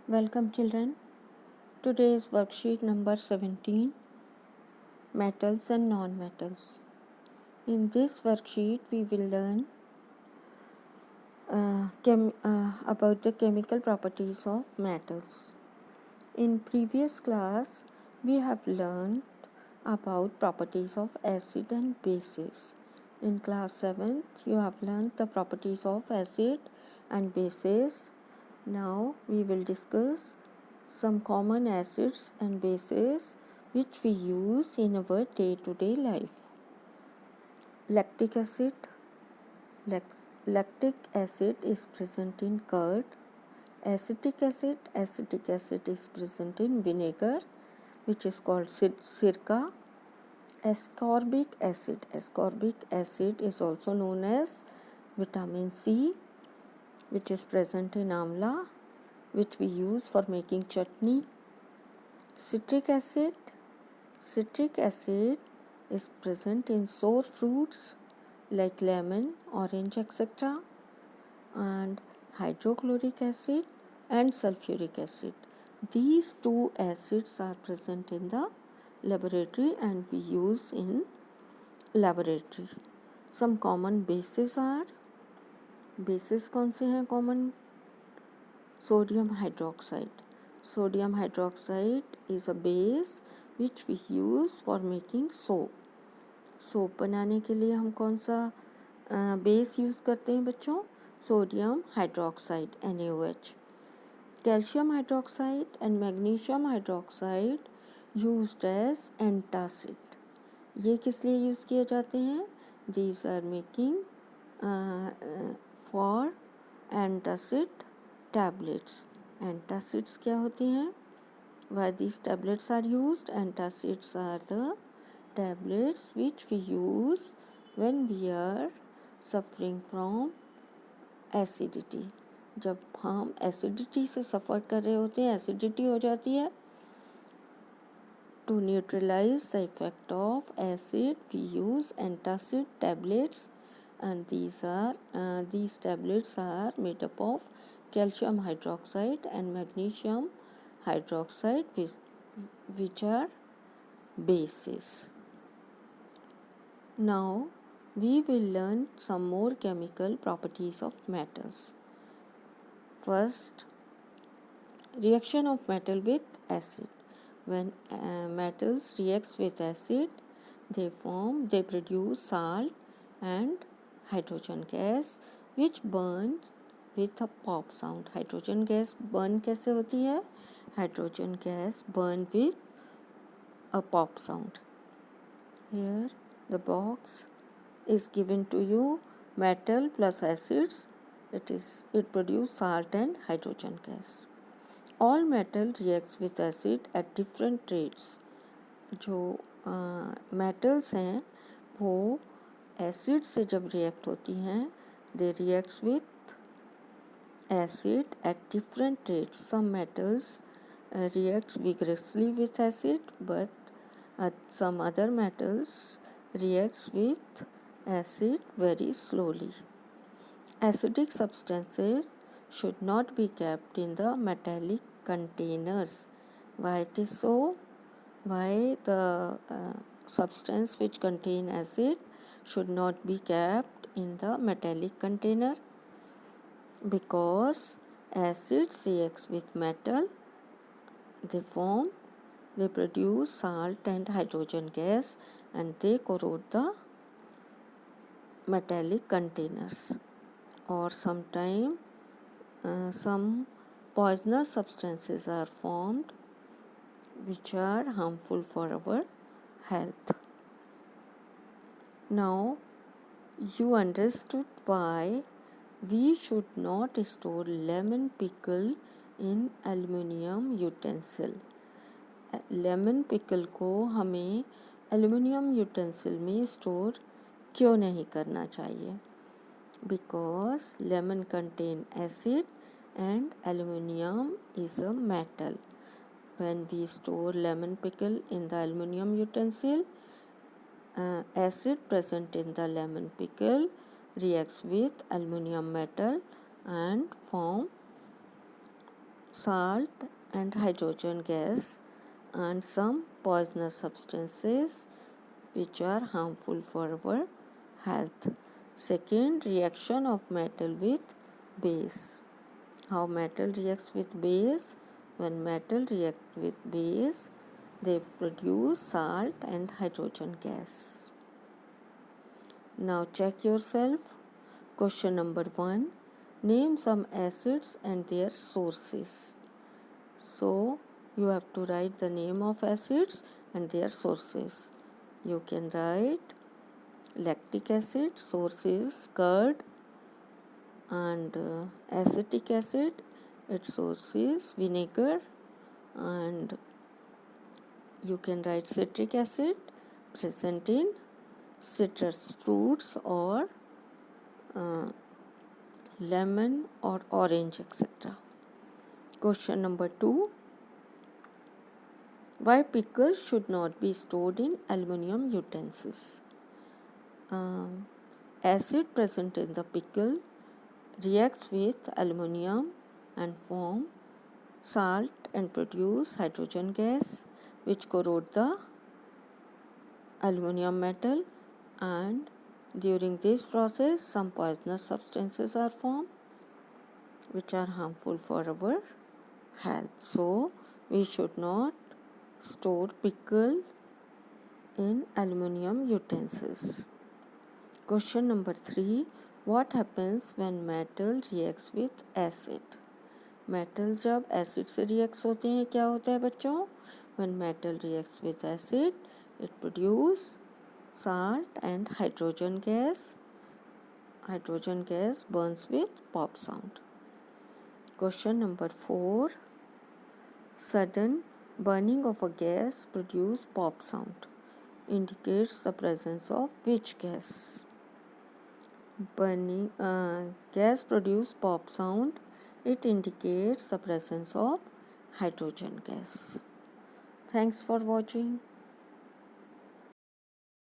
Welcome children. Today is worksheet number 17, metals and non-metals. In this worksheet we will learn about the chemical properties of metals. In previous class we have learned about properties of acid and bases. In class 7th you have learned the properties of acid and bases. Now we will discuss some common acids and bases which we use in our day-to-day life. Lactic acid. Lactic acid is present in curd. Acetic acid is present in vinegar, which is called sirka. Ascorbic acid is also known as vitamin C, which is present in amla, which we use for making chutney. Citric acid is present in sour fruits like lemon, orange, etc. And hydrochloric acid and sulfuric acid. These two acids are present in the laboratory and we use in laboratory. Some common bases are, bases कौन से हैं common? Sodium hydroxide. Sodium hydroxide is a base which we use for making soap. Soap बनाने के लिए हम कौन सा base use करते हैं बच्चों? Sodium hydroxide NaOH. Calcium hydroxide and magnesium hydroxide used as antacid. ये किस लिए यूज़ किए जाते हैं? These are making for antacid tablets. Antacids क्या होती हैं? Why these tablets are used? Antacids are the tablets which we use when we are suffering from acidity. जब हम एसिडिटी से सफ़र कर रहे होते हैं, एसिडिटी हो जाती है, to neutralize the effect of acid we use antacid tablets, and these tablets are made up of calcium hydroxide and magnesium hydroxide, which are bases. Now we will learn some more chemical properties of metals. First, reaction of metal with acid. When metals reacts with acid, they produce salt and hydrogen gas which burns with a pop sound. Hydrogen gas burn कैसे होती है? Hydrogen gas burn with a pop sound. Here the box is given to you, metal plus acids, it produces salt and hydrogen gas. All metal reacts with acid at different rates. जो metals हैं वो acid से जब react होती हैं, they reacts with acid at different rates. Some metals reacts vigorously with acid, but some other metals reacts with acid very slowly. Acidic substances should not be kept in the metallic containers. Why it is so? Why the substance which contain acid should not be kept in the metallic container? Because acid reacts with metal, they produce salt and hydrogen gas and they corrode the metallic containers. Or sometimes some poisonous substances are formed which are harmful for our health. Now you understood why we should not store lemon pickle in aluminium utensil. Lemon pickle को हमें aluminium utensil में store क्यों नहीं करना चाहिए? Because lemon contain acid and aluminium is a metal. When we store lemon pickle in the aluminium utensil, acid present in the lemon pickle reacts with aluminium metal and form salt and hydrogen gas and some poisonous substances which are harmful for our health. Second, reaction of metal with base. How metal reacts with base? When metal reacts with base, they produce salt and hydrogen gas. Now check yourself. Question number 1. Name some acids and their sources. So you have to write the name of acids and their sources. You can write lactic acid, source is curd, and acetic acid, its source is vinegar, and you can write citric acid, present in citrus fruits or lemon or orange, etc. Question number 2. Why pickles should not be stored in aluminum utensils? Acid present in the pickle reacts with aluminum and form salt and produce hydrogen gas which corrode the aluminum metal, and during this process some poisonous substances are formed which are harmful for our health. So we should not store pickle in aluminum utensils. Question number 3. What happens when metal reacts with acid? Metal जब acid से react होते हैं क्या होता है बच्चों? When metal reacts with acid, it produce salt and hydrogen gas. Hydrogen gas burns with pop sound. Question number 4. Sudden burning of a gas produce pop sound. Indicates the presence of which gas? Burning gas produce pop sound. It indicates the presence of hydrogen gas. Thanks for watching.